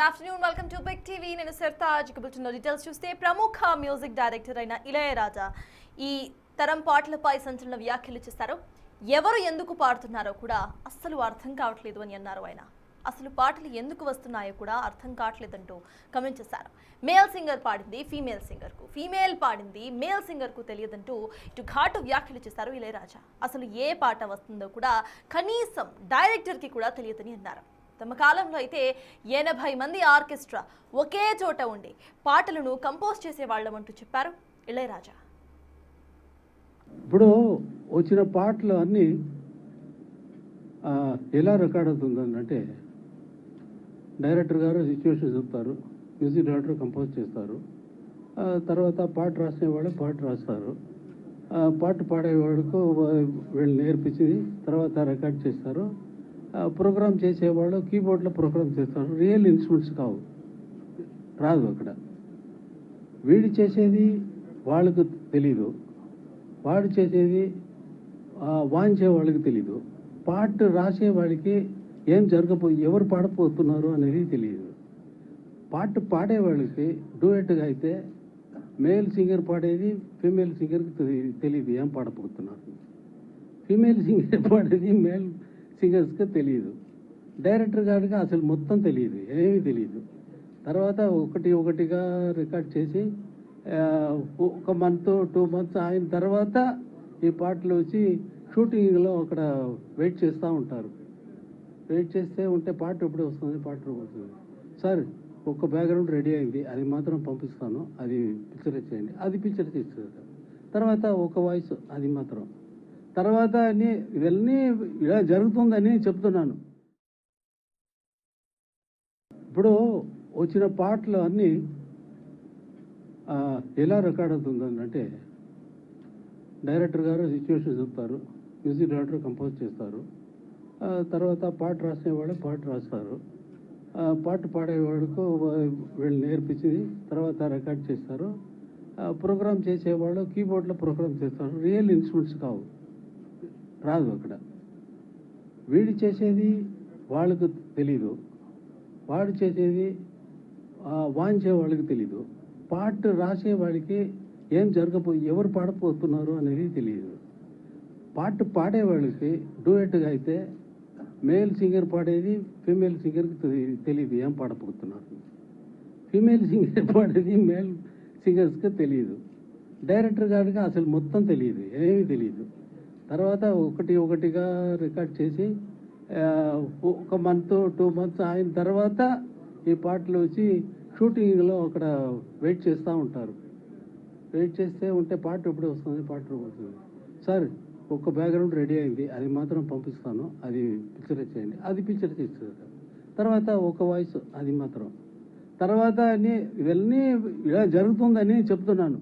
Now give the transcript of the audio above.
afternoon, welcome to Big TV. నేను Sartaj కబుల్తున్న details చూస్తే ప్రముఖ మ్యూజిక్ డైరెక్టర్ అయిన ఇళయరాజా ఈ తరం పాటలపై సంచలన వ్యాఖ్యలు చేశారు. ఎవరు ఎందుకు పాడుతున్నారో కూడా అస్సలు అర్థం కావట్లేదు అని అన్నారు ఆయన. అసలు పాటలు ఎందుకు వస్తున్నాయో కూడా అర్థం కావట్లేదంటూ కమెంట్ చేశారు. మేల్ సింగర్ పాడింది ఫీమేల్ సింగర్కు, ఫీమేల్ పాడింది మేల్ సింగర్కు తెలియదంటూ ఇటు ఘాటు వ్యాఖ్యలు చేశారు ఇళయరాజా. అసలు ఏ పాట వస్తుందో కూడా కనీసం డైరెక్టర్కి కూడా తెలియదని అన్నారు. తమ కాలంలో అయితే 80 మంది ఆర్కెస్ట్రా ఒకే చోట ఉండి పాటలను కంపోజ్ చేసేవాళ్ళం అంటూ చెప్పారు ఇళయరాజా. ఇప్పుడు వచ్చిన పాటలు అన్నీ ఎలా రికార్డ్ అవుతుందంటే, డైరెక్టర్ గారు సిచ్యువేషన్ చెప్తారు, మ్యూజిక్ డైరెక్టర్ కంపోజ్ చేస్తారు, తర్వాత పాట రాసేవాళ్ళు పాట రాస్తారు, పాట పాడేవాళ్ళకు వీళ్ళు నేర్పించి తర్వాత రికార్డ్ చేస్తారు, ప్రోగ్రామ్ చేసేవాళ్ళు కీబోర్డ్లో ప్రోగ్రామ్ చేస్తారు. రియల్ ఇన్స్ట్రుమెంట్స్ కావు, రాదు అక్కడ. వీడు చేసేది వాళ్ళకు తెలీదు, వాడు చేసేది వాయించే వాళ్ళకి తెలీదు, పాట రాసే వాళ్ళకి ఏం ఎవరు పాడపోతున్నారు అనేది తెలియదు. పాట పాడే వాళ్ళకి డూయెట్గా అయితే మేల్ సింగర్ పాడేది ఫీమేల్ సింగర్కి తెలియదు ఏం పాడపోతున్నారు, ఫీమేల్ సింగర్ పాడేది మేల్ సింగర్స్కి తెలియదు, డైరెక్టర్ గారికి అసలు మొత్తం తెలియదు, ఏమీ తెలియదు. తర్వాత ఒకటిగా రికార్డ్ చేసి 1 month 2 months అయిన తర్వాత ఈ పాటలు వచ్చి షూటింగ్లో అక్కడ వెయిట్ చేస్తూ ఉంటారు. వెయిట్ చేస్తే ఉంటే పాట ఎప్పుడు వస్తుంది, పాట వస్తుంది, సార్ ఒక బ్యాక్గ్రౌండ్ రెడీ అయింది, అది మాత్రం పంపిస్తాను, అది పిక్చర్ చేయండి, అది పిక్చర్ చేస్తారు. తర్వాత ఒక వాయిస్, అది మాత్రం తర్వాత ఇవన్నీ ఇలా జరుగుతుందని చెప్తున్నాను. ఇప్పుడు వచ్చిన పాటలు అన్నీ ఎలా రికార్డ్ అవుతుందంటే, డైరెక్టర్ గారు సిచ్యువేషన్ చెప్తారు, మ్యూజిక్ డైరెక్టర్ కంపోజ్ చేస్తారు, తర్వాత పాట రాసేవాళ్ళు పాట రాస్తారు, పాట పాడేవాళ్ళకు వీళ్ళు నేర్పించి తర్వాత రికార్డ్ చేస్తారు, ప్రోగ్రామ్ చేసేవాళ్ళు కీబోర్డ్లో ప్రోగ్రామ్ చేస్తారు. రియల్ ఇన్స్ట్రుమెంట్స్ కావు, రాదు అక్కడ. వీడు చేసేది వాళ్ళకు తెలీదు, వాడు చేసేది వాయించే వాళ్ళకి తెలీదు, పాట రాసే వాళ్ళకి ఏం ఎవరు పాడపోతున్నారు అనేది తెలియదు. పాట పాడే వాళ్ళకి డూయెట్గా అయితే మేల్ సింగర్ పాడేది ఫీమేల్ సింగర్కి తెలియదు ఏం పాడపోతున్నారు, ఫీమేల్ సింగర్ పాడేది మేల్ సింగర్స్కి తెలియదు, డైరెక్టర్ గారికి అసలు మొత్తం తెలియదు, ఏమీ తెలియదు. తర్వాత ఒకటిగా రికార్డ్ చేసి 1 month 2 months అయిన తర్వాత ఈ పాటలు వచ్చి షూటింగ్లో అక్కడ వెయిట్ చేస్తూ ఉంటారు. వెయిట్ చేస్తే ఉంటే పాట ఎప్పుడు వస్తుంది, పాట వస్తుంది, సార్ ఒక బ్యాక్గ్రౌండ్ రెడీ అయింది, అది మాత్రం పంపిస్తాను, అది పిక్చర్ చేయండి, అది పిక్చర్ చేస్తారు. తర్వాత ఒక వాయిస్, అది మాత్రం తర్వాత ఇవన్నీ ఇలా జరుగుతుందని చెప్తున్నాను.